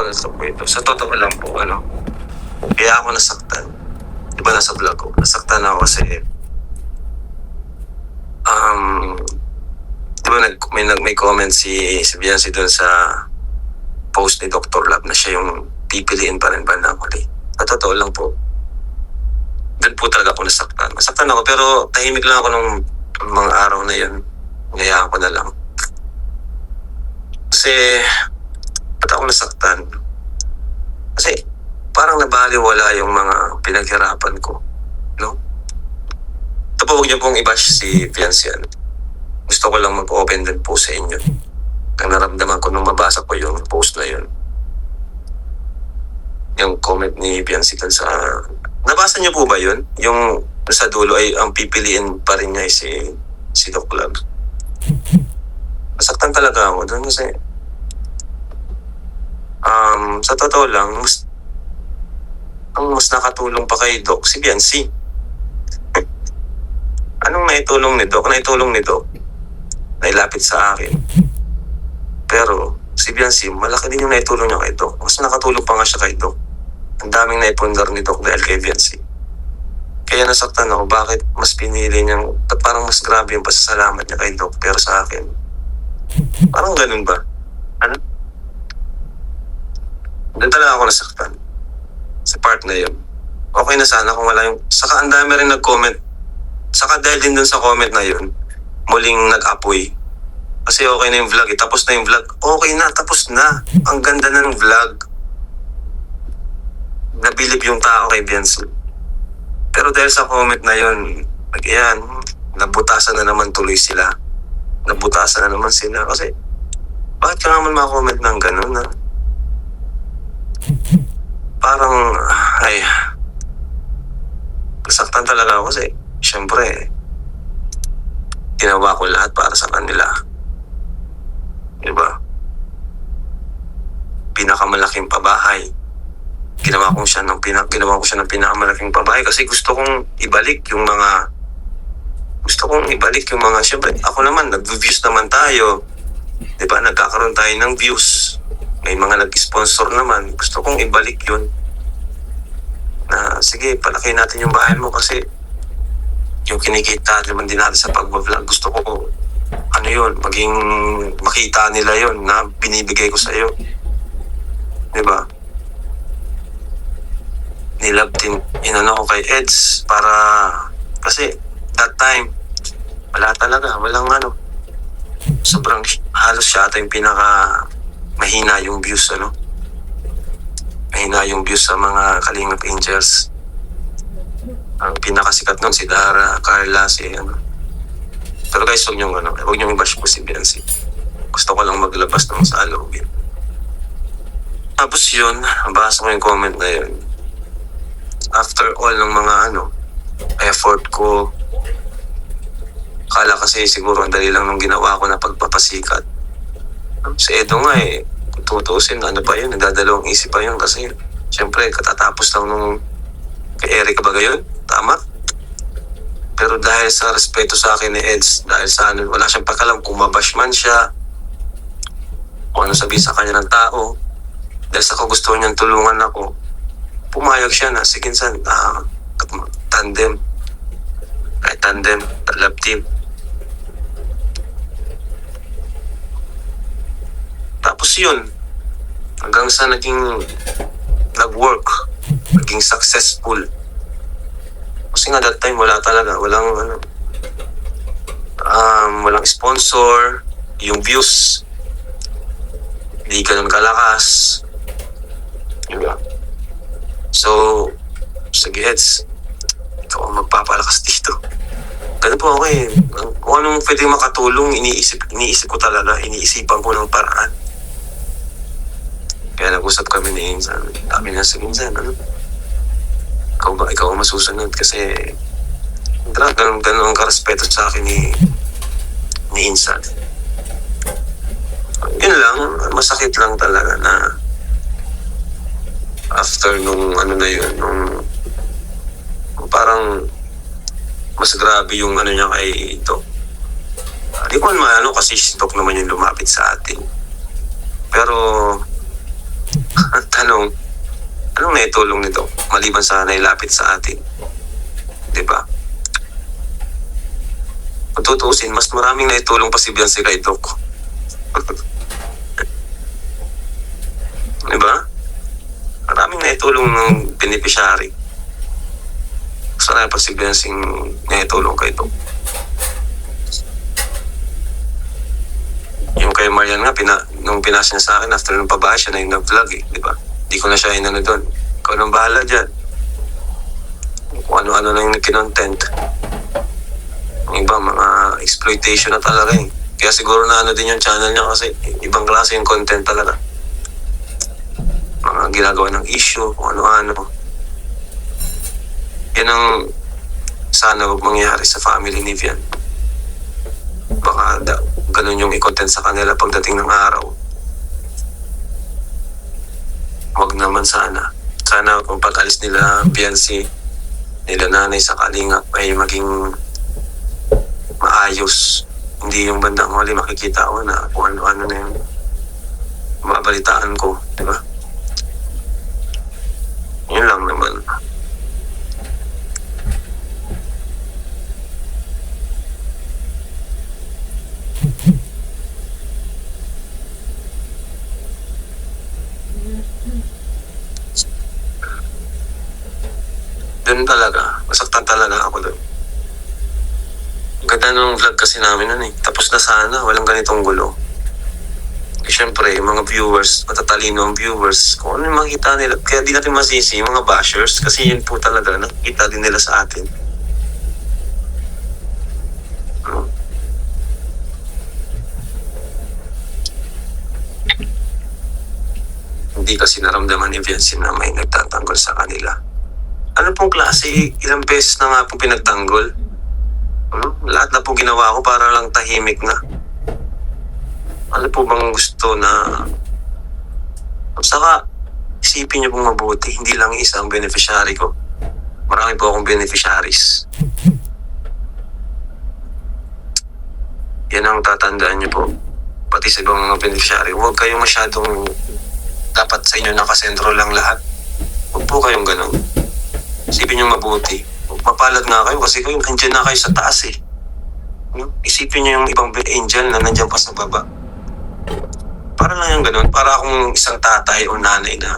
falso po ito. Sa totoo lang po, kaya ako nasaktan. Di ba nasa vlog ko? Nasaktan ako kasi, di ba may comment si Biancy doon sa post ni Dr. Lab na siya yung pipiliin pa rin ba na muli. Sa totoo lang po, doon po talaga ako nasaktan. Nasaktan ako pero tahimik lang ako nung mga araw na yun. Ngayaan ko na lang. Kasi, ba't ako nasaktan? Kasi, parang nabaliwala yung mga pinaghirapan ko. No? Ito po, huwag niyo pong i-bash si Biancy. Gusto ko lang mag-open din po sa inyo. Ang naramdaman ko nung mabasa ko yung post na yun. Yung comment ni Biancy dun sa... Nabasa niyo po ba yun? Yung sa dulo ay ang pipiliin pa rin niya si Doc Lab. Nasaktan talaga ako doon kasi sa totoo lang, ang mas nakatulong pa kay Doc si Biancy. Anong naitulong ni Doc? Naitulong ni Doc. Nailapit sa akin. Pero si Biancy, malaki din yung naitulong niya kay Doc. Mas nakatulong pa nga siya kay Doc. Ang daming naipundar ni Doc dahil kay Biancy. Kaya nasaktan ako, bakit mas pinili niyang, parang mas grabe yung pasasalamat niya kay Doc, pero sa akin, parang ganun ba? Doon talaga ako nasaktan. Sa part na yun. Okay na sana kung wala yung, saka ang dami rin nag-comment, saka dahil din dun sa comment na yun, muling nag-apoy. Kasi okay na yung vlog, tapos na yung vlog. Okay na, tapos na. Ang ganda na ng vlog. Nabilib yung tao kay Biancy. Pero dahil sa comment na yun, ayan, nabutasan na naman tuloy sila. Nabutasan na naman sila. Kasi, bakit ka naman makakomment ng ganun, ha? Parang, nasaktan talaga ako kasi, syempre, ginawa ko lahat para sa kanila. Diba? Pinakamalaking pabahay. Ginawa ko siya ng pinakamalaking pabahay kasi gusto kong ibalik yung mga syempre ako naman nag-views naman tayo, 'di ba? Nagkakaroon tayo ng views, may mga nag-sponsor naman, gusto kong ibalik yun na sige, palaki natin yung bahay mo kasi yung kinikita naman din natin sa pag-vlog, gusto ko yun, maging makita nila yun na binibigay ko sa iyo, 'di ba? Nilab din, ko kay Eds para, kasi that time, walang sobrang halos siya ata yung mahina yung views, mahina yung views sa mga Kalingap Angels. Ang pinakasikat nun si Dara, Carla, Pero guys, huwag niyong i-bash po si Biancy. Gusto ko lang maglabas ng saloobin. Tapos yun, basa ko yung comment na yun. After all ng mga effort ko, kala kasi siguro ang dali lang nung ginawa ko na pagpapasikat. Si Edo nga kung tutuusin, pa yun, nagdadalawang isip pa yun kasi syempre katatapos lang nung kay Eric Bagayon, tama? Pero dahil sa respeto sa akin ni Eds, dahil sa wala siyang pakalam kung mabash man siya, kung ano sabihin sa kanya ng tao, dahil sa gusto niyang tulungan ako, pumayag siya na, sige san, tandem, love team. Tapos yun, hanggang sa naging nag-work, naging successful. Kasi nga that time wala talaga, walang sponsor, yung views, hindi ganun kalakas. Diba? So, sige Eds, ikaw ang magpapalakas dito. Ganun po ako Kung anong pwedeng makatulong, iniisip ko talaga, iniisipan ko ng paraan. Kaya nag-usap kami ni Insan. Sabi niya, sige Insan, Ikaw ang masusunod kasi ganun ang karespeto sa akin ni Insan. Yun lang, masakit lang talaga na after nung nung parang mas grabe yung niya kay Doc. Di ko naman kasi si Doc naman yung lumapit sa atin. Pero Anong naitulong nito? Maliban sa nailapit sa atin. Diba? Kung tutuusin, mas maraming naitulong pa si Beyonce kay Doc. Diba? Maraming naitulong ng beneficiary. Sana pa si Beyonce naitulong kay Doc. Yung kay Marian nga, nung pinas niya sa akin, after nung pabahay siya na yung nag-vlog eh, di ba? Di ko na siya inano doon. Ikaw nang bahala dyan. Kung ano-ano na yung kinontent. Yung iba, mga exploitation na talaga eh. Kaya siguro na ano din yung channel niya kasi ibang klase yung content talaga. Mga ginagawa ng issue, kung ano-ano. Yan ang sana huwag mangyari sa family ni Vian. Baka ganun yung i-content sa kanila pagdating ng araw. Huwag naman sana. Sana kung pag-alis nila Beyonce, nila nanay sa Kalingap ay maging maayos. Hindi yung bandang huli makikita ko na kung ano-ano na yung mabalitaan ko. Diba? Yun lang naman. Doon talaga, masaktan talaga ako doon. Ganda nung vlog kasi namin nun eh. Tapos na sana, walang ganitong gulo. Eh, syempre, yung mga viewers, matatalino ang viewers, kung ano yung makita nila, kaya di natin masisi yung mga bashers, kasi yun po talaga, nakikita din nila sa atin. Hindi kasi naramdaman ni Beyonce na may nagtatanggol sa kanila. Ano pong klase, ilang beses na nga pong pinagtanggol? Lahat na po ginawa ko para lang tahimik na. Ano po bang gusto na... Saka, isipin niyo pong mabuti, hindi lang isa ang beneficiary ko. Marami po akong beneficiaries. Yan ang tatandaan niyo po. Pati sa ibang mga beneficiary, huwag kayong masyadong dapat sa inyo nakasentro lang lahat. Huwag po kayong ganun. Isipin nyo mabuti. Mapalad nga kayo kasi kayo nandiyan na kayo sa taas eh. Isipin nyo yung ibang angel na nandiyan pa sa baba. Para lang yung ganun. Para akong isang tatay o nanay na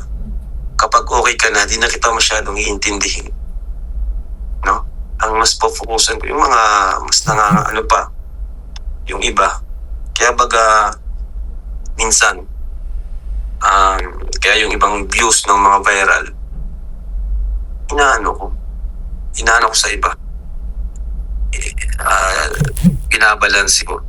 kapag okay ka na, di na kita masyadong iintindihin. No? Ang mas po-focusan ko, yung mga mas ano pa, yung iba. Kaya baga, minsan, kaya yung ibang views ng mga viral, inaano ko sa iba. Binabalansi ko.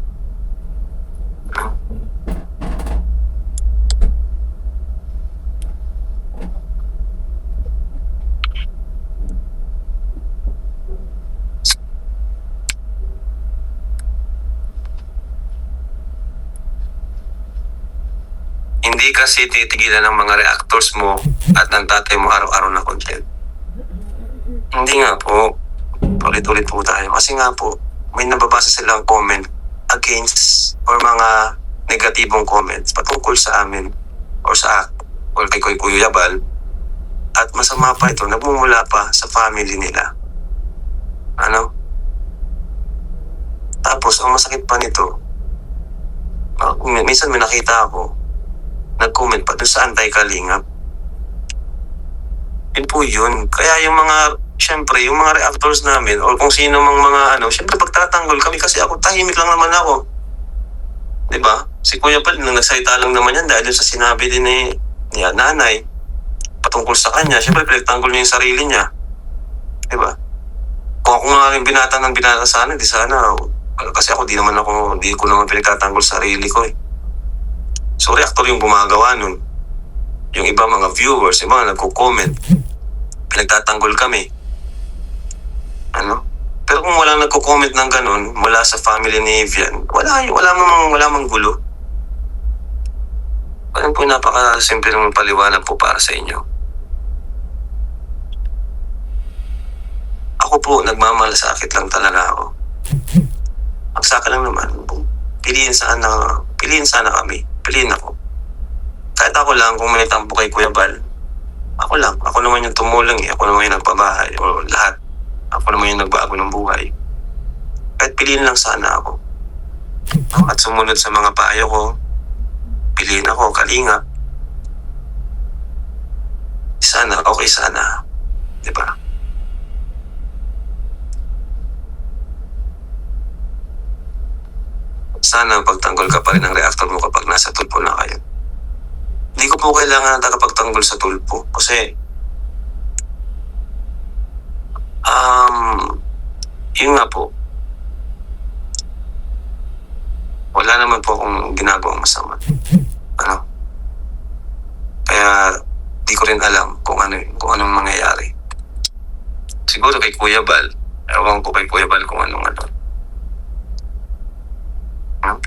Hindi kasi titigilan ng mga reactors mo at ng tatay mo araw-araw na content. Hindi nga po. Ulit-ulit po tayo. Kasi nga po, may nababasa silang comment against or mga negatibong comments patungkol sa amin or kay Kuya Yabal. At masama pa ito, nagmumula pa sa family nila. Ano? Tapos, ang masakit pa nito, minsan may nakita ako, nag-comment pa dun sa anti-Kalingap. Yun po yun. Kaya yung mga, syempre, yung mga reactors namin, or kung sino mang mga syempre pagtatanggol kami kasi ako, tahimik lang naman ako. Diba? Si Kuya Pal, nang nagsalita lang naman yan dahil sa sinabi din ni nanay, patungkol sa kanya, syempre pinagtanggol niya yung sarili niya. Diba? Kung ako nga rin binata sana, di sana, kasi ako, di ko naman pinagtatanggol sarili ko eh. So, reactor yung gumagawa nun. Yung iba mga viewers, yung mga nagko-comment, pinagtatanggol kami. Ano? Pero kung walang nagko-comment ng ganun, mula sa family ni Vian, wala mang gulo. Parang po napaka-simple ng paliwanag po para sa inyo. Ako po, nagmamalasakit lang talaga ako. Ang sa akin lang naman, piliin sana kami. Piliin ako. Kahit ako lang, kung may tampo kay Kuya Bal, ako lang. Ako naman yung tumulong eh. Ako naman yung nagpabahay o lahat. Ako naman yung nagbago ng buhay. Kahit piliin lang sana ako. No? At sumunod sa mga payo ko. Piliin ako, kalinga. Sana, okay sana. Diba? Sana pagtanggol ka pa rin ng reactor mo kapag nasa tulpo na kayo. Hindi ko po kailangan ng tagapagtanggol sa tulpo. Kasi, yun nga po. Wala naman po akong ginagawang masama. Ano? Kaya, di ko rin alam kung anong mangyayari. Siguro kay Kuya Bal. Ewan ko kay Kuya Bal kung anong ano. Hmm?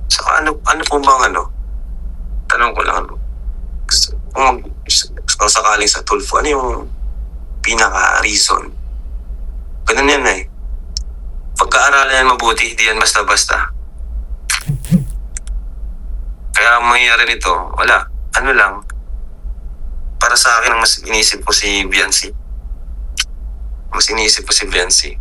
Saka ano po bang ano? Tanong ko lang ano. Kung sakaling sa tulfo, ano yung pinaka-reason? Ganun yan eh. Pagka-aralan yan mabuti, hindi yan basta-basta. Kaya ang mangyayari nito, wala. Ano lang, para sa akin, mas inisip ko si Biancy. Mas inisip ko si Biancy.